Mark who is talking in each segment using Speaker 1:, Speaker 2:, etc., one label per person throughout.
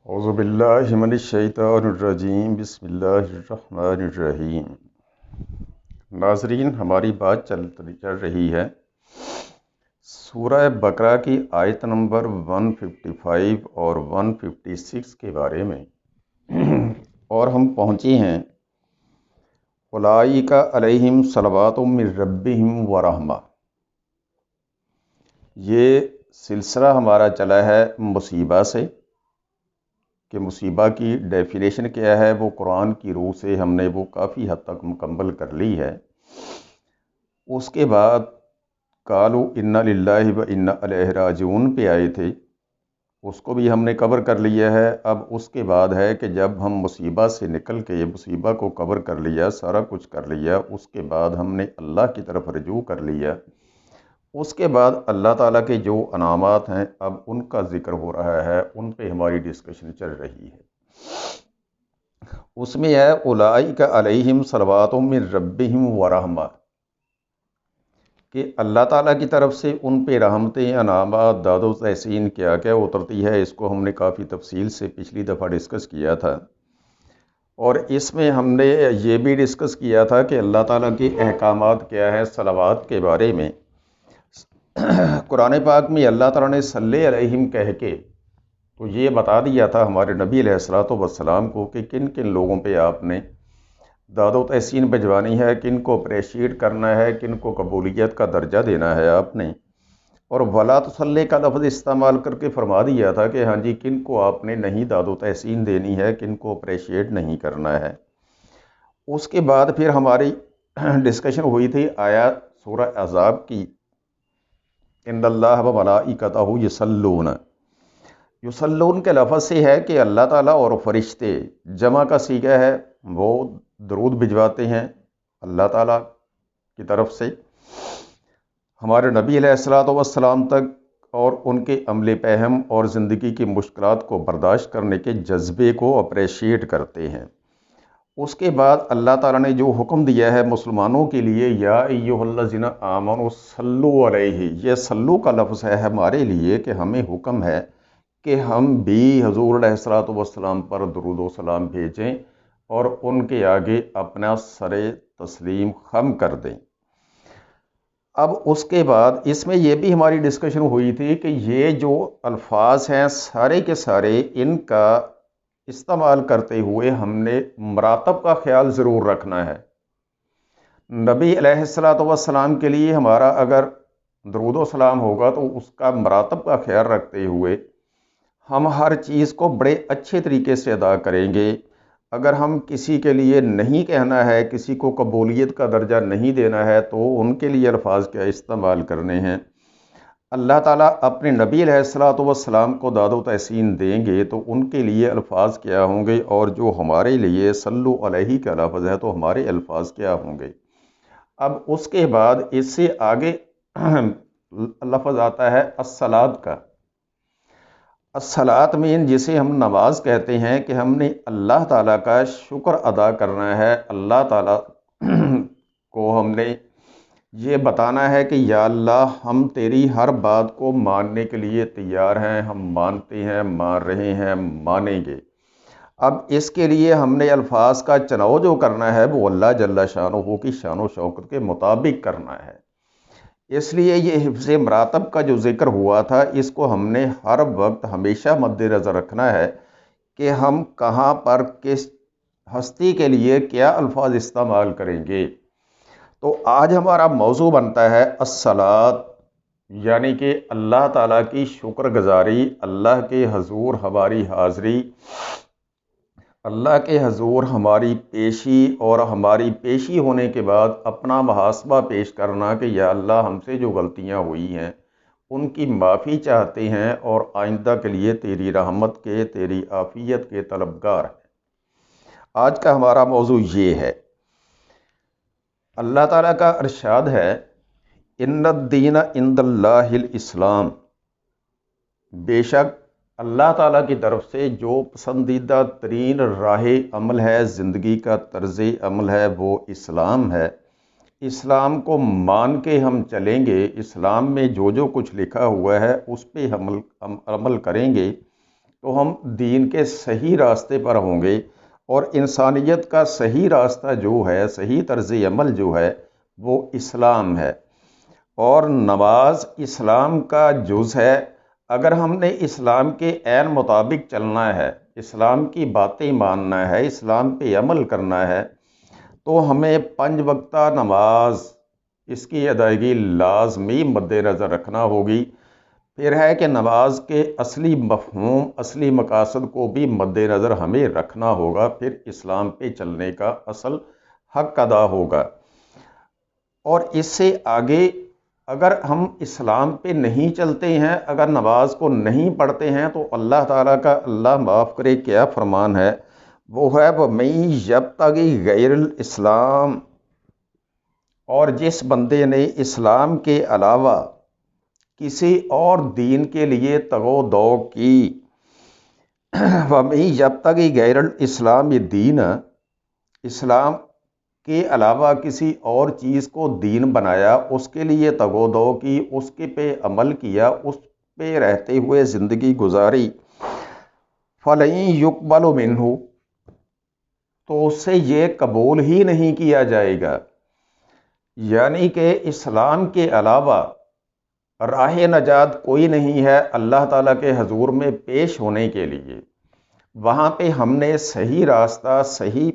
Speaker 1: اعوذ باللہ من الشیطان الرجیم بسم اللہ الرحمن الرحیم۔ ناظرین، ہماری بات چل رہی ہے سورہ بقرہ کی آیت نمبر 155 اور 156 کے بارے میں، اور ہم پہنچے ہیں اولئک علیہم صلوات من ربہم ورحمہ۔ یہ سلسلہ ہمارا چلا ہے مصیبہ سے، کہ مصیبہ کی ڈیفینیشن کیا ہے، وہ قرآن کی روح سے ہم نے وہ کافی حد تک مکمل کر لی ہے۔ اس کے بعد قالوا انا للہ و انا الیہ راجعون پہ آئے تھے، اس کو بھی ہم نے کور کر لیا ہے۔ اب اس کے بعد ہے کہ جب ہم مصیبہ سے نکل کے مصیبہ کو کور کر لیا، سارا کچھ کر لیا، اس کے بعد ہم نے اللہ کی طرف رجوع کر لیا، اس کے بعد اللہ تعالیٰ کے جو انعامات ہیں اب ان کا ذکر ہو رہا ہے، ان پہ ہماری ڈسکشن چل رہی ہے۔ اس میں ہے اولئک علیہم صلوات من ربہم ورحمہ، کہ اللہ تعالیٰ کی طرف سے ان پہ رحمتیں، انعامات، داد و تحسین کیا کیا اترتی ہے، اس کو ہم نے کافی تفصیل سے پچھلی دفعہ ڈسکس کیا تھا۔ اور اس میں ہم نے یہ بھی ڈسکس کیا تھا کہ اللہ تعالیٰ کے احکامات کیا ہیں صلوات کے بارے میں۔ قرآن پاک میں اللہ تعالیٰ نے صلی علیہم کہہ کے تو یہ بتا دیا تھا ہمارے نبی علیہ الصلوۃ والسلام کو کہ کن کن لوگوں پہ آپ نے داد و تحسین بھجوانی ہے، کن کو اپریشیٹ کرنا ہے، کن کو قبولیت کا درجہ دینا ہے آپ نے۔ اور ولا تصلی کا لفظ استعمال کر کے فرما دیا تھا کہ ہاں جی، کن کو آپ نے نہیں داد و تحسین دینی ہے، کن کو اپریشیٹ نہیں کرنا ہے۔ اس کے بعد پھر ہماری ڈسکشن ہوئی تھی آیات سورہ احزاب کی، ان اللہ و ملائکتہ یصلون۔ یصلون کے لفظ سے ہے کہ اللہ تعالیٰ اور فرشتے، جمع کا صیغہ ہے، وہ درود بھجواتے ہیں اللہ تعالیٰ کی طرف سے ہمارے نبی علیہ الصلوۃ والسلام تک، اور ان کے عمل پہم اور زندگی کی مشکلات کو برداشت کرنے کے جذبے کو اپریشیٹ کرتے ہیں۔ اس کے بعد اللہ تعالیٰ نے جو حکم دیا ہے مسلمانوں کے لیے، یا ایھا الذین آمنوا صلوا علیہ، یہ صلو کا لفظ ہے ہمارے لیے کہ ہمیں حکم ہے کہ ہم بھی حضور علیہ الصلوۃ والسلام پر درود و سلام بھیجیں اور ان کے آگے اپنا سر تسلیم خم کر دیں۔ اب اس کے بعد اس میں یہ بھی ہماری ڈسکشن ہوئی تھی کہ یہ جو الفاظ ہیں سارے کے سارے، ان کا استعمال کرتے ہوئے ہم نے مراتب کا خیال ضرور رکھنا ہے۔ نبی علیہ الصلوۃ والسلام کے لیے ہمارا اگر درود و سلام ہوگا تو اس کا مراتب کا خیال رکھتے ہوئے ہم ہر چیز کو بڑے اچھے طریقے سے ادا کریں گے۔ اگر ہم کسی کے لیے نہیں کہنا ہے، کسی کو قبولیت کا درجہ نہیں دینا ہے، تو ان کے لیے الفاظ کیا استعمال کرنے ہیں۔ اللہ تعالیٰ اپنے نبی علیہ الصلوۃ والسلام کو داد و تحسین دیں گے تو ان کے لیے الفاظ کیا ہوں گے، اور جو ہمارے لیے صلو علیہ کا لفظ ہے تو ہمارے الفاظ کیا ہوں گے۔ اب اس کے بعد اس سے آگے لفظ آتا ہے الصلاۃ کا۔ الصلاۃ میں جسے ہم نماز کہتے ہیں، کہ ہم نے اللہ تعالیٰ کا شکر ادا کرنا ہے، اللہ تعالیٰ کو ہم نے یہ بتانا ہے کہ یا اللہ، ہم تیری ہر بات کو ماننے کے لیے تیار ہیں، ہم مانتے ہیں، مان رہے ہیں، مانیں گے۔ اب اس کے لیے ہم نے الفاظ کا چناؤ جو کرنا ہے وہ اللہ جل شانہ کی شان و شوکت کے مطابق کرنا ہے۔ اس لیے یہ حفظ مراتب کا جو ذکر ہوا تھا، اس کو ہم نے ہر وقت ہمیشہ مد نظر رکھنا ہے کہ ہم کہاں پر کس ہستی کے لیے کیا الفاظ استعمال کریں گے۔ تو آج ہمارا موضوع بنتا ہے الصلاۃ، یعنی کہ اللہ تعالیٰ کی شکر گزاری، اللہ کے حضور ہماری حاضری، اللہ کے حضور ہماری پیشی، اور ہماری پیشی ہونے کے بعد اپنا محاسبہ پیش کرنا کہ یا اللہ، ہم سے جو غلطیاں ہوئی ہیں ان کی معافی چاہتے ہیں، اور آئندہ کے لیے تیری رحمت کے، تیری عافیت کے طلبگار ہیں۔ آج کا ہمارا موضوع یہ ہے۔ اللہ تعالیٰ کا ارشاد ہے، ان الدین عند اللہ الاسلام، بے شک اللہ تعالیٰ کی طرف سے جو پسندیدہ ترین راہ عمل ہے، زندگی کا طرز عمل ہے، وہ اسلام ہے۔ اسلام کو مان کے ہم چلیں گے، اسلام میں جو جو کچھ لکھا ہوا ہے اس پہ ہم عمل کریں گے تو ہم دین کے صحیح راستے پر ہوں گے، اور انسانیت کا صحیح راستہ جو ہے، صحیح طرز عمل جو ہے وہ اسلام ہے، اور نماز اسلام کا جز ہے۔ اگر ہم نے اسلام کے عین مطابق چلنا ہے، اسلام کی باتیں ماننا ہے، اسلام پہ عمل کرنا ہے، تو ہمیں 5 وقتہ نماز اس کی ادائیگی لازمی مد نظر رکھنا ہوگی۔ پھر ہے کہ نماز کے اصلی مفہوم، اصلی مقاصد کو بھی مد نظر ہمیں رکھنا ہوگا، پھر اسلام پہ چلنے کا اصل حق ادا ہوگا۔ اور اس سے آگے اگر ہم اسلام پہ نہیں چلتے ہیں، اگر نماز کو نہیں پڑھتے ہیں، تو اللہ تعالیٰ کا، اللہ معاف کرے، کیا فرمان ہے، وہ ہے وَمَن یبتغی غیر الاسلام، اور جس بندے نے اسلام کے علاوہ کسی اور دین کے لیے تگ و دو کی، وَمَن یبتغی غیر الاسلام دین، اسلام کے علاوہ کسی اور چیز کو دین بنایا، اس کے لیے تگ و دو کی، اس کے پہ عمل کیا، اس پہ رہتے ہوئے زندگی گزاری، فَلَن يُقْبَلَ مِنْهُ، تو اس سے یہ قبول ہی نہیں کیا جائے گا۔ یعنی کہ اسلام کے علاوہ راہ نجات کوئی نہیں ہے اللہ تعالیٰ کے حضور میں پیش ہونے کے لیے۔ وہاں پہ ہم نے صحیح راستہ، صحیح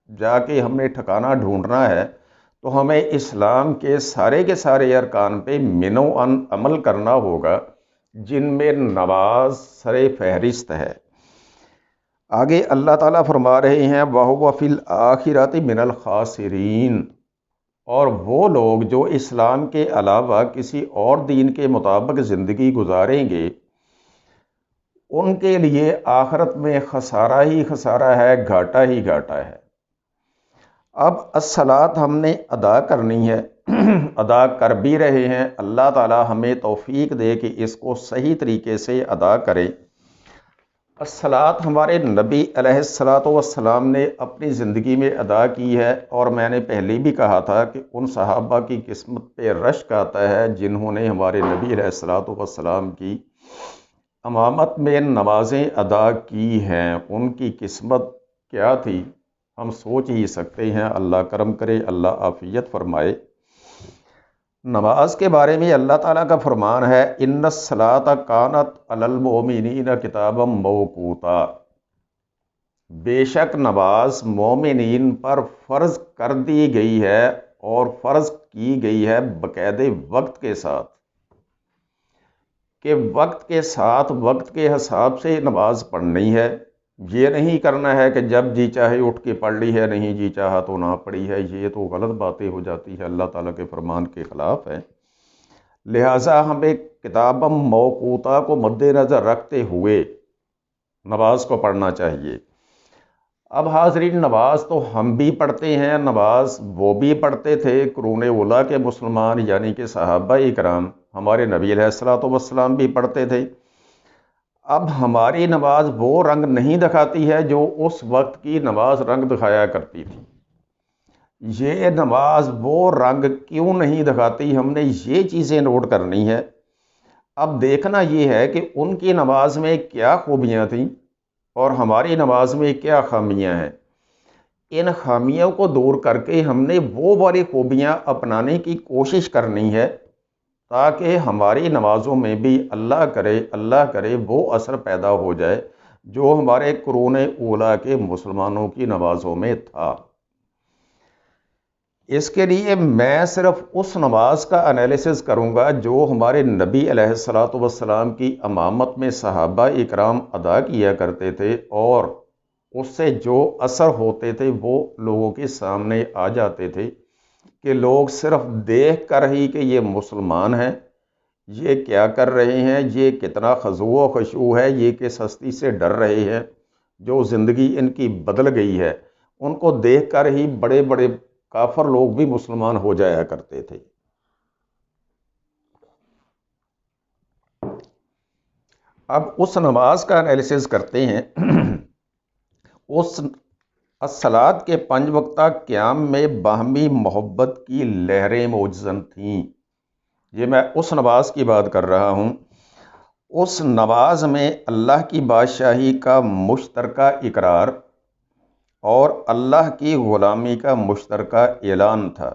Speaker 1: جا کے ہم نے ٹھکانہ ڈھونڈنا ہے، تو ہمیں اسلام کے سارے ارکان پہ منو ان عمل کرنا ہوگا، جن میں نماز سر فہرست ہے۔ آگے اللہ تعالیٰ فرما رہے ہیں وَهُوَ فِي الْآخِرَةِ مِنَ الْخَاسِرِينَ، اور وہ لوگ جو اسلام کے علاوہ کسی اور دین کے مطابق زندگی گزاریں گے، ان کے لیے آخرت میں خسارہ ہی خسارہ ہے، گھاٹا ہی گھاٹا ہے۔ اب الصلاۃ ہم نے ادا کرنی ہے، ادا کر بھی رہے ہیں، اللہ تعالی ہمیں توفیق دے کہ اس کو صحیح طریقے سے ادا کریں۔ الصلاۃ ہمارے نبی علیہ الصلاۃ والسلام نے اپنی زندگی میں ادا کی ہے، اور میں نے پہلے بھی کہا تھا کہ ان صحابہ کی قسمت پہ رشک آتا ہے جنہوں نے ہمارے نبی علیہ الصلاۃ والسلام کی امامت میں نمازیں ادا کی ہیں۔ ان کی قسمت کیا تھی ہم سوچ ہی سکتے ہیں۔ اللہ کرم کرے، اللہ عافیت فرمائے۔ نماز کے بارے میں اللہ تعالیٰ کا فرمان ہے ان الصلاۃ کانت علی المؤمنین کتابا موقوتا، بے شک نماز مومنین پر فرض کر دی گئی ہے، اور فرض کی گئی ہے باقاعدہ وقت کے ساتھ، کہ وقت کے ساتھ، وقت کے حساب سے نماز پڑھنی ہے۔ یہ نہیں کرنا ہے کہ جب جی چاہے اٹھ کے پڑھ لی ہے، نہیں جی چاہا تو نہ پڑھی ہے، یہ تو غلط باتیں ہو جاتی ہے، اللہ تعالیٰ کے فرمان کے خلاف ہے۔ لہٰذا ہمیں کتاب موقوتہ کو مد نظر رکھتے ہوئے نماز کو پڑھنا چاہیے۔ اب حاضرین، نماز تو ہم بھی پڑھتے ہیں، نماز وہ بھی پڑھتے تھے، قرون اولیٰ کے مسلمان یعنی کہ صحابہ اکرام، ہمارے نبی علیہ الصلاۃ والسلام بھی پڑھتے تھے۔ اب ہماری نماز وہ رنگ نہیں دکھاتی ہے جو اس وقت کی نماز رنگ دکھایا کرتی تھی۔ یہ نماز وہ رنگ کیوں نہیں دکھاتی، ہم نے یہ چیزیں نوٹ کرنی ہے۔ اب دیکھنا یہ ہے کہ ان کی نماز میں کیا خوبیاں تھیں اور ہماری نماز میں کیا خامیاں ہیں۔ ان خامیوں کو دور کر کے ہم نے وہ والی خوبیاں اپنانے کی کوشش کرنی ہے، تاکہ ہماری نمازوں میں بھی اللہ کرے وہ اثر پیدا ہو جائے جو ہمارے قرون اولیٰ کے مسلمانوں کی نمازوں میں تھا۔ اس کے لیے میں صرف اس نماز کا انالیسز کروں گا جو ہمارے نبی علیہ الصلاۃ والسلام کی امامت میں صحابہ اکرام ادا کیا کرتے تھے، اور اس سے جو اثر ہوتے تھے وہ لوگوں کے سامنے آ جاتے تھے، کہ لوگ صرف دیکھ کر ہی کہ یہ مسلمان ہیں، یہ کیا کر رہے ہیں، یہ کتنا خضوع و خشوع ہے، یہ کس ہستی سے ڈر رہے ہیں جو زندگی ان کی بدل گئی ہے، ان کو دیکھ کر ہی بڑے بڑے کافر لوگ بھی مسلمان ہو جایا کرتے تھے۔ اب اس نماز کا انالیسز کرتے ہیں۔ اس الصلاۃ کے 5 وقتہ قیام میں باہمی محبت کی لہریں موجزن تھیں۔ یہ میں اس نماز کی بات کر رہا ہوں۔ اس نماز میں اللہ کی بادشاہی کا مشترکہ اقرار اور اللہ کی غلامی کا مشترکہ اعلان تھا۔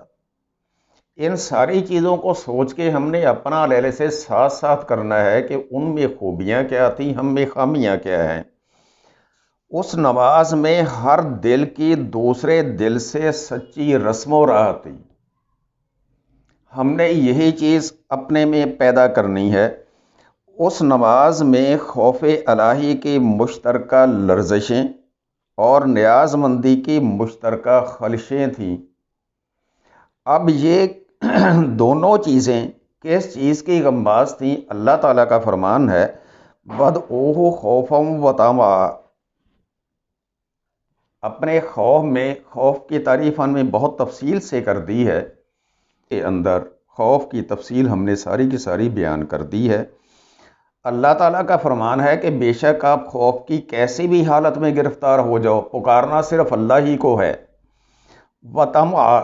Speaker 1: ان ساری چیزوں کو سوچ کے ہم نے اپنا لیلے سے ساتھ ساتھ کرنا ہے کہ ان میں خوبیاں کیا تھیں، ہم میں خامیاں کیا ہیں۔ اس نماز میں ہر دل کی دوسرے دل سے سچی رسم و راہ تھی۔ ہم نے یہی چیز اپنے میں پیدا کرنی ہے۔ اس نماز میں خوف الہی کی مشترکہ لرزشیں اور نیاز مندی کی مشترکہ خلشیں تھیں۔ اب یہ دونوں چیزیں کس چیز کی غماز تھیں؟ اللہ تعالیٰ کا فرمان ہے وَدْعُوهُ خَوْفًا وَطَمَعًا۔ اپنے خوف کی تعریف ہم نے بہت تفصیل سے کر دی ہے، کے اندر خوف کی تفصیل ہم نے ساری کی ساری بیان کر دی ہے۔ اللہ تعالیٰ کا فرمان ہے کہ بے شک آپ خوف کی کیسی بھی حالت میں گرفتار ہو جاؤ، پکارنا صرف اللہ ہی کو ہے۔ وَطَمَعًا،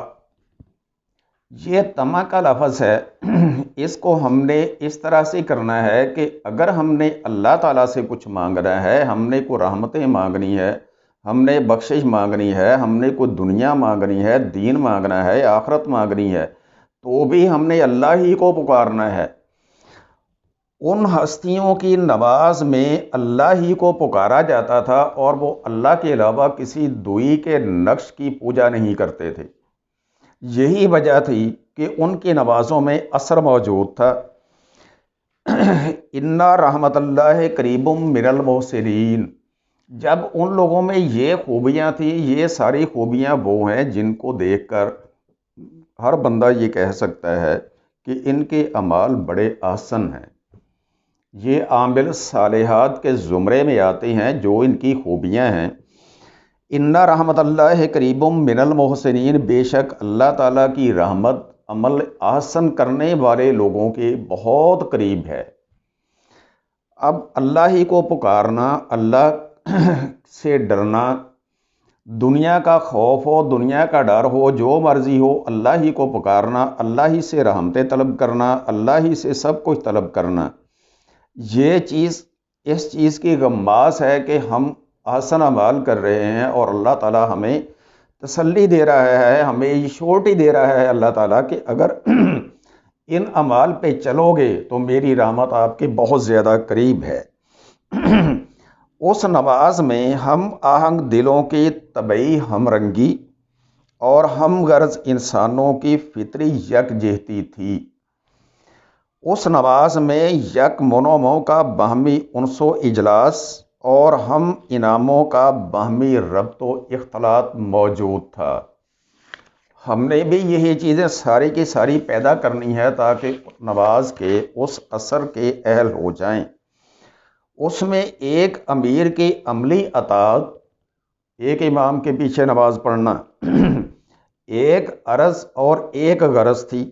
Speaker 1: یہ طمع کا لفظ ہے، اس کو ہم نے اس طرح سے کرنا ہے کہ اگر ہم نے اللہ تعالیٰ سے کچھ مانگنا ہے، ہم نے کوئی رحمتیں مانگنی ہے، ہم نے بخشش مانگنی ہے، ہم نے کوئی دنیا مانگنی ہے، دین مانگنا ہے، آخرت مانگنی ہے، تو بھی ہم نے اللہ ہی کو پکارنا ہے۔ ان ہستیوں کی نماز میں اللہ ہی کو پکارا جاتا تھا اور وہ اللہ کے علاوہ کسی دوئی کے نقش کی پوجا نہیں کرتے تھے۔ یہی وجہ تھی کہ ان کی نمازوں میں اثر موجود تھا۔ اِنَّ رحمت اللہ قریب من المحسنین۔ جب ان لوگوں میں یہ خوبیاں تھیں، یہ ساری خوبیاں وہ ہیں جن کو دیکھ کر ہر بندہ یہ کہہ سکتا ہے کہ ان کے اعمال بڑے احسن ہیں۔ یہ عامل صالحات کے زمرے میں آتے ہیں جو ان کی خوبیاں ہیں۔ اِنَّ رحمت اللہ قریب من المحسنین، بے شک اللہ تعالیٰ کی رحمت عمل احسن کرنے والے لوگوں کے بہت قریب ہے۔ اب اللہ ہی کو پکارنا، اللہ سے ڈرنا، دنیا کا خوف ہو، دنیا کا ڈر ہو، جو مرضی ہو، اللہ ہی کو پکارنا، اللہ ہی سے رحمتیں طلب کرنا، اللہ ہی سے سب کچھ طلب کرنا، یہ چیز اس چیز کی غماز ہے کہ ہم احسن اعمال کر رہے ہیں اور اللہ تعالیٰ ہمیں تسلی دے رہا ہے، ہمیں یہ شورٹی دے رہا ہے اللہ تعالیٰ کہ اگر ان اعمال پہ چلو گے تو میری رحمت آپ کے بہت زیادہ قریب ہے۔ اس نماز میں ہم آہنگ دلوں کی طبعی ہم رنگی اور ہم غرض انسانوں کی فطری یکجہتی تھی۔ اس نماز میں یک منوموں کا باہمی انس و اجلاس اور ہم انعاموں کا باہمی ربط و اختلاط موجود تھا۔ ہم نے بھی یہی چیزیں ساری کی ساری پیدا کرنی ہے تاکہ نماز کے اس اثر کے اہل ہو جائیں۔ اس میں ایک امیر کی عملی اطاعت، ایک امام کے پیچھے نماز پڑھنا، ایک عرض اور ایک غرض تھی،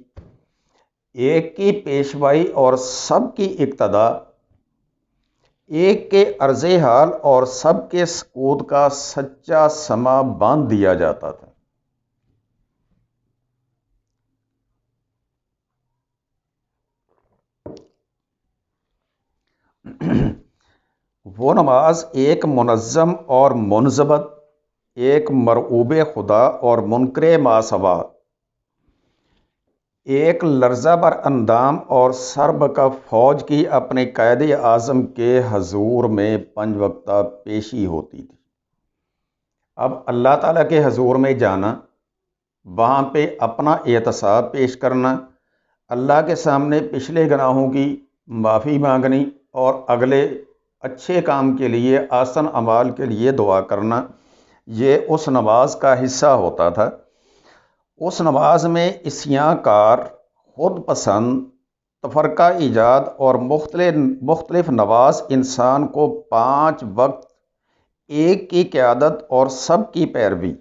Speaker 1: ایک کی پیشوائی اور سب کی اقتدا، ایک کے عرض حال اور سب کے سکوت کا سچا سما باندھ دیا جاتا تھا۔ وہ نماز ایک منظم اور منضبط، ایک مرعوب خدا اور منکر ماسوا، ایک لرزہ بر اندام اور سربکف فوج کی اپنے قائد اعظم کے حضور میں 5 وقتہ پیشی ہوتی تھی۔ اب اللہ تعالیٰ کے حضور میں جانا، وہاں پہ اپنا احتساب پیش کرنا، اللہ کے سامنے پچھلے گناہوں کی معافی مانگنی اور اگلے اچھے کام کے لیے، آسن اعمال کے لیے دعا کرنا، یہ اس نماز کا حصہ ہوتا تھا۔ اس نماز میں عصیاں کار، خود پسند، تفرقہ ایجاد اور مختلف نواز انسان کو 5 وقت ایک کی قیادت اور سب کی پیروی،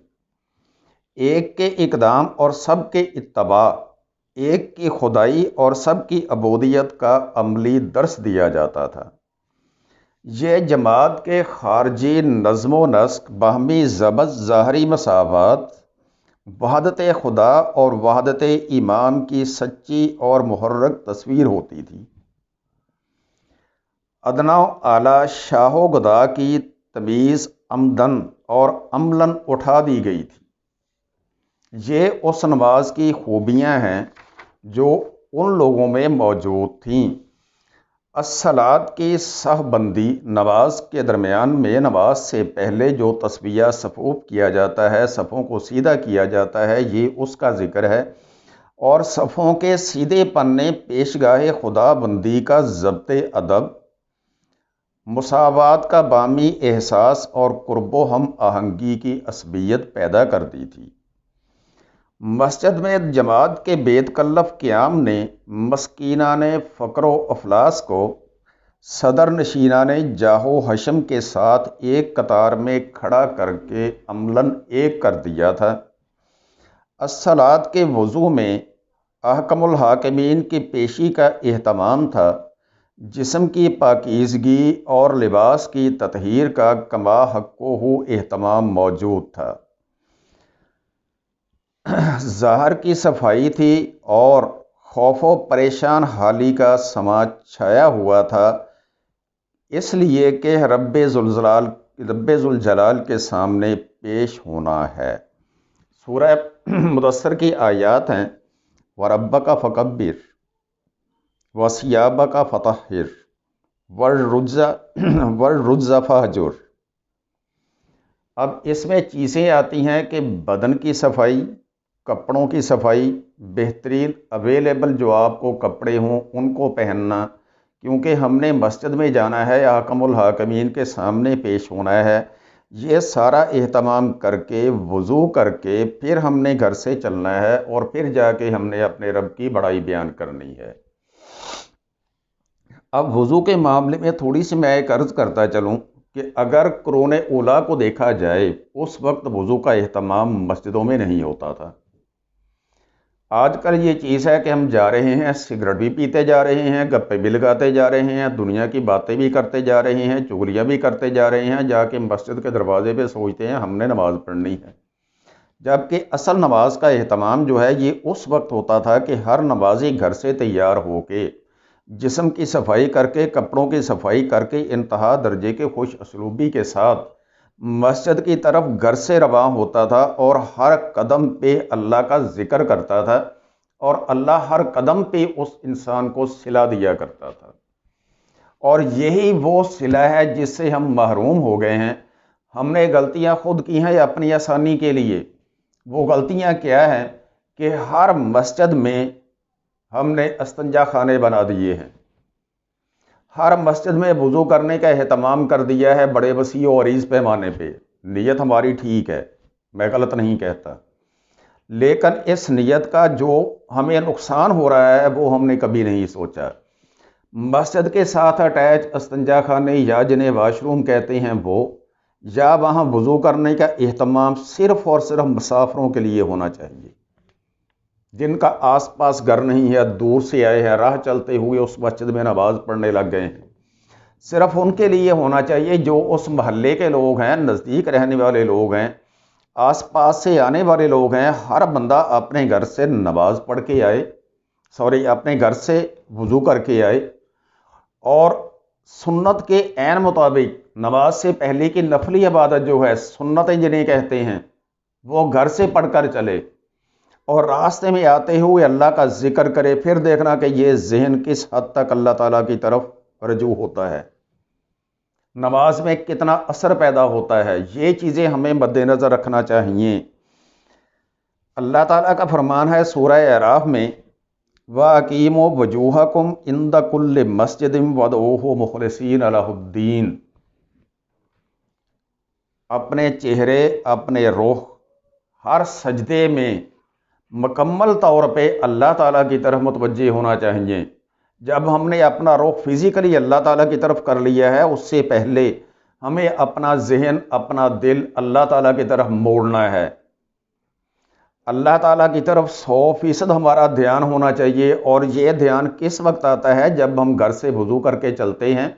Speaker 1: ایک کے اقدام اور سب کے اتباع، ایک کی خدائی اور سب کی عبودیت کا عملی درس دیا جاتا تھا۔ یہ جماعت کے خارجی نظم و نسق، باہمی ضبط، ظاہری مساوات، وحدت خدا اور وحدت ایمان کی سچی اور محرک تصویر ہوتی تھی۔ ادنا و اعلیٰ شاہ و گدا کی تمیز عمدن اور عملاً اٹھا دی گئی تھی۔ یہ اس نماز کی خوبیاں ہیں جو ان لوگوں میں موجود تھیں۔ الصلاۃ کی صف بندی، نماز کے درمیان میں نماز سے پہلے جو تسبیح صفوف کیا جاتا ہے، صفوں کو سیدھا کیا جاتا ہے، یہ اس کا ذکر ہے، اور صفوں کے سیدھے پنے پیشگاہ خدا بندی کا ضبط ادب، مساوات کا بامی احساس اور قرب و ہم آہنگی کی عصبیت پیدا کر دی تھی۔ مسجد میں جماعت کے بے تکلف قیام نے مسکینان فقر و افلاس کو صدر نشینان جاہ و حشم کے ساتھ ایک قطار میں کھڑا کر کے عملاً ایک کر دیا تھا۔ الصلاۃ کے وضو میں احکم الحاکمین کی پیشی کا اہتمام تھا۔ جسم کی پاکیزگی اور لباس کی تطہیر کا کما حق و اہتمام موجود تھا۔ ظاہر کی صفائی تھی اور خوف و پریشان حالی کا سما چھایا ہوا تھا، اس لیے کہ رب ذوالجلال کے سامنے پیش ہونا ہے۔ سورہ مدثر کی آیات ہیں وَرَبَّكَ فَكَبِّرْ وَثِيَابَكَ فَطَهِّرْ وَالرُّجْزَ فَاهْجُرْ۔ اب اس میں چیزیں آتی ہیں کہ بدن کی صفائی، کپڑوں کی صفائی، بہترین اویلیبل جو آپ کو کپڑے ہوں ان کو پہننا، کیونکہ ہم نے مسجد میں جانا ہے، حاکم الحاکمین کے سامنے پیش ہونا ہے۔ یہ سارا اہتمام کر کے وضو کر کے پھر ہم نے گھر سے چلنا ہے اور پھر جا کے ہم نے اپنے رب کی بڑائی بیان کرنی ہے۔ اب وضو کے معاملے میں تھوڑی سی میں ایک عرض کرتا چلوں کہ اگر قرون اولیٰ کو دیکھا جائے، اس وقت وضو کا اہتمام مسجدوں میں نہیں ہوتا تھا۔ آج کل یہ چیز ہے کہ ہم جا رہے ہیں، سگریٹ بھی پیتے جا رہے ہیں، گپے بھی لگاتے جا رہے ہیں، دنیا کی باتیں بھی کرتے جا رہے ہیں، چغلیاں بھی کرتے جا رہے ہیں، جا کے مسجد کے دروازے پہ سوچتے ہیں ہم نے نماز پڑھنی ہے، جبکہ اصل نماز کا اہتمام جو ہے یہ اس وقت ہوتا تھا کہ ہر نمازی گھر سے تیار ہو کے جسم کی صفائی کر کے، کپڑوں کی صفائی کر کے، انتہا درجے کے خوش اسلوبی کے ساتھ مسجد کی طرف گھر سے رواں ہوتا تھا اور ہر قدم پہ اللہ کا ذکر کرتا تھا، اور اللہ ہر قدم پہ اس انسان کو صلہ دیا کرتا تھا۔ اور یہی وہ صلہ ہے جس سے ہم محروم ہو گئے ہیں۔ ہم نے غلطیاں خود کی ہیں اپنی آسانی کے لیے۔ وہ غلطیاں کیا ہیں کہ ہر مسجد میں ہم نے استنجا خانے بنا دیے ہیں، ہر مسجد میں وضو کرنے کا اہتمام کر دیا ہے بڑے وسیع و عریض پیمانے پہ۔ نیت ہماری ٹھیک ہے، میں غلط نہیں کہتا، لیکن اس نیت کا جو ہمیں نقصان ہو رہا ہے وہ ہم نے کبھی نہیں سوچا۔ مسجد کے ساتھ اٹیچ استنجا خانے یا جنہیں واش روم کہتے ہیں وہ، یا وہاں وضو کرنے کا اہتمام صرف اور صرف مسافروں کے لیے ہونا چاہیے، جن کا آس پاس گھر نہیں ہے، دور سے آئے ہیں، راہ چلتے ہوئے اس مسجد میں نماز پڑھنے لگ گئے ہیں، صرف ان کے لیے ہونا چاہیے۔ جو اس محلے کے لوگ ہیں، نزدیک رہنے والے لوگ ہیں، آس پاس سے آنے والے لوگ ہیں، ہر بندہ اپنے گھر سے نماز پڑھ کے آئے، اپنے گھر سے وضو کر کے آئے، اور سنت کے عین مطابق نماز سے پہلے کی نفلی عبادت جو ہے، سنتیں جنہیں کہتے ہیں، وہ گھر سے پڑھ کر چلے، اور راستے میں آتے ہوئے اللہ کا ذکر کرے۔ پھر دیکھنا کہ یہ ذہن کس حد تک اللہ تعالیٰ کی طرف رجوع ہوتا ہے، نماز میں کتنا اثر پیدا ہوتا ہے، یہ چیزیں ہمیں مد نظر رکھنا چاہیے۔ اللہ تعالیٰ کا فرمان ہے سورہ اعراف میں وَأَقِیمُوا وُجُوهَکُمْ عِنْدَ کُلِّ مَسْجِدٍ وَادْعُوهُ مُخْلِصِینَ لَهُ الدِّینَ۔ اپنے چہرے، اپنے رخ ہر سجدے میں مکمل طور پہ اللہ تعالیٰ کی طرف متوجہ ہونا چاہیے۔ جب ہم نے اپنا رخ فزیکلی اللہ تعالیٰ کی طرف کر لیا ہے، اس سے پہلے ہمیں اپنا ذہن، اپنا دل اللہ تعالیٰ کی طرف موڑنا ہے۔ اللہ تعالیٰ کی طرف 100% ہمارا دھیان ہونا چاہیے، اور یہ دھیان کس وقت آتا ہے؟ جب ہم گھر سے وضو کر کے چلتے ہیں،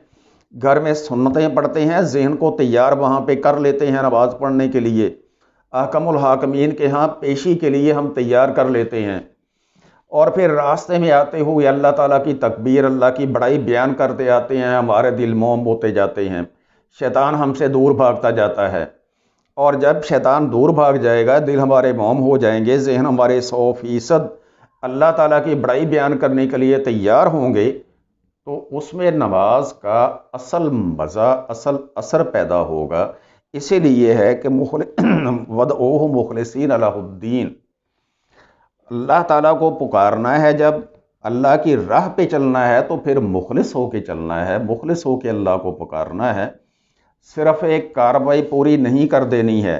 Speaker 1: گھر میں سنتیں پڑھتے ہیں، ذہن کو تیار وہاں پہ کر لیتے ہیں نماز پڑھنے کے لیے، احکم الحاکمین کے ہاں پیشی کے لیے ہم تیار کر لیتے ہیں، اور پھر راستے میں آتے ہوئے اللہ تعالیٰ کی تکبیر، اللہ کی بڑائی بیان کرتے آتے ہیں، ہمارے دل موم ہوتے جاتے ہیں، شیطان ہم سے دور بھاگتا جاتا ہے۔ اور جب شیطان دور بھاگ جائے گا، دل ہمارے موم ہو جائیں گے، ذہن ہمارے 100% اللہ تعالیٰ کی بڑائی بیان کرنے کے لیے تیار ہوں گے، تو اس میں نماز کا اصل مزہ، اصل اثر پیدا ہوگا۔ اسی لیے ہے کہ وَدْعُوهُ مُخْلِصِينَ لَهُ الدِّينَ، اللہ تعالیٰ کو پکارنا ہے، جب اللہ کی راہ پہ چلنا ہے تو پھر مخلص ہو کے چلنا ہے، مخلص ہو کے اللہ کو پکارنا ہے، صرف ایک کارروائی پوری نہیں کر دینی ہے۔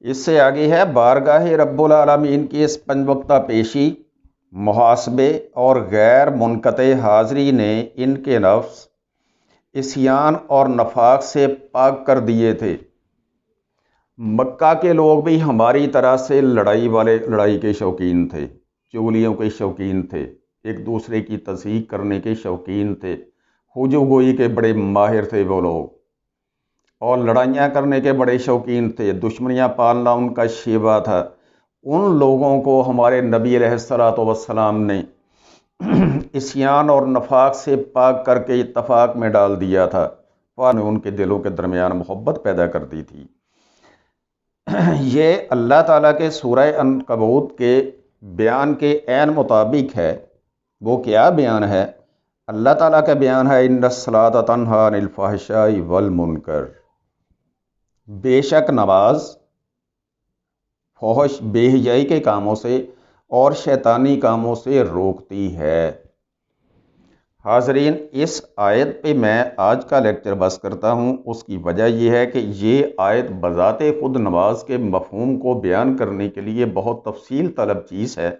Speaker 1: اس سے آگے ہے بارگاہ رب العالمین کی اس 5 وقتہ پیشی، محاسبے اور غیر منقطع حاضری نے ان کے نفس عصیان اور نفاق سے پاک کر دیے تھے۔ مکہ کے لوگ بھی ہماری طرح سے لڑائی کے شوقین تھے، چغلیوں کے شوقین تھے، ایک دوسرے کی تصحیح کرنے کے شوقین تھے، ہجو گوئی کے بڑے ماہر تھے وہ لوگ، اور لڑائیاں کرنے کے بڑے شوقین تھے، دشمنیاں پالنا ان کا شیوا تھا۔ ان لوگوں کو ہمارے نبی علیہ السلام نے عصیان اور نفاق سے پاک کر کے اتفاق میں ڈال دیا تھا، اور ان کے دلوں کے درمیان محبت پیدا کر دی تھی۔ یہ اللہ تعالیٰ کے سورہ عنکبوت کے بیان کے عین مطابق ہے۔ وہ کیا بیان ہے؟ اللہ تعالیٰ کا بیان ہے، ان الصلاۃ تنہی عن الفحشاء والمنکر، بے شک نماز فحش بے حیائی کے کاموں سے اور شیطانی کاموں سے روکتی ہے۔ حاضرین، اس آیت پہ میں آج کا لیکچر بس کرتا ہوں۔ اس کی وجہ یہ ہے کہ یہ آیت بذات خود نماز کے مفہوم کو بیان کرنے کے لیے بہت تفصیل طلب چیز ہے۔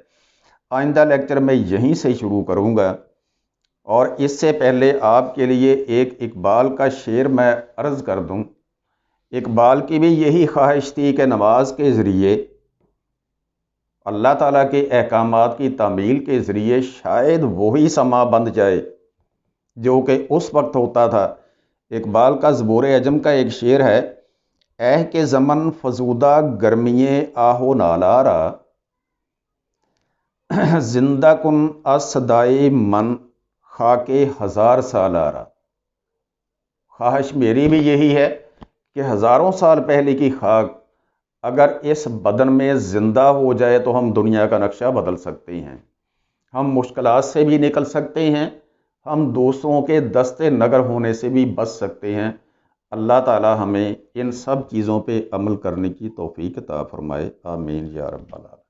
Speaker 1: آئندہ لیکچر میں یہیں سے شروع کروں گا، اور اس سے پہلے آپ کے لیے ایک اقبال کا شعر میں عرض کر دوں۔ اقبال کی بھی یہی خواہش تھی کہ نماز کے ذریعے اللہ تعالیٰ کے احکامات کی تعمیل کے ذریعے شاید وہی سما بند جائے جو کہ اس وقت ہوتا تھا۔ اقبال کا زبور عجم کا ایک شعر ہے، اہ کے زمن فزودہ گرمیے آہو نالارا، زندہ کن اصدائے من خاک 1000 سالارا۔ خواہش میری بھی یہی ہے کہ ہزاروں سال پہلے کی خاک اگر اس بدن میں زندہ ہو جائے تو ہم دنیا کا نقشہ بدل سکتے ہیں، ہم مشکلات سے بھی نکل سکتے ہیں، ہم دوسروں کے دست نگر ہونے سے بھی بچ سکتے ہیں۔ اللہ تعالی ہمیں ان سب چیزوں پہ عمل کرنے کی توفیق عطا فرمائے، آمین یا رب العالمین۔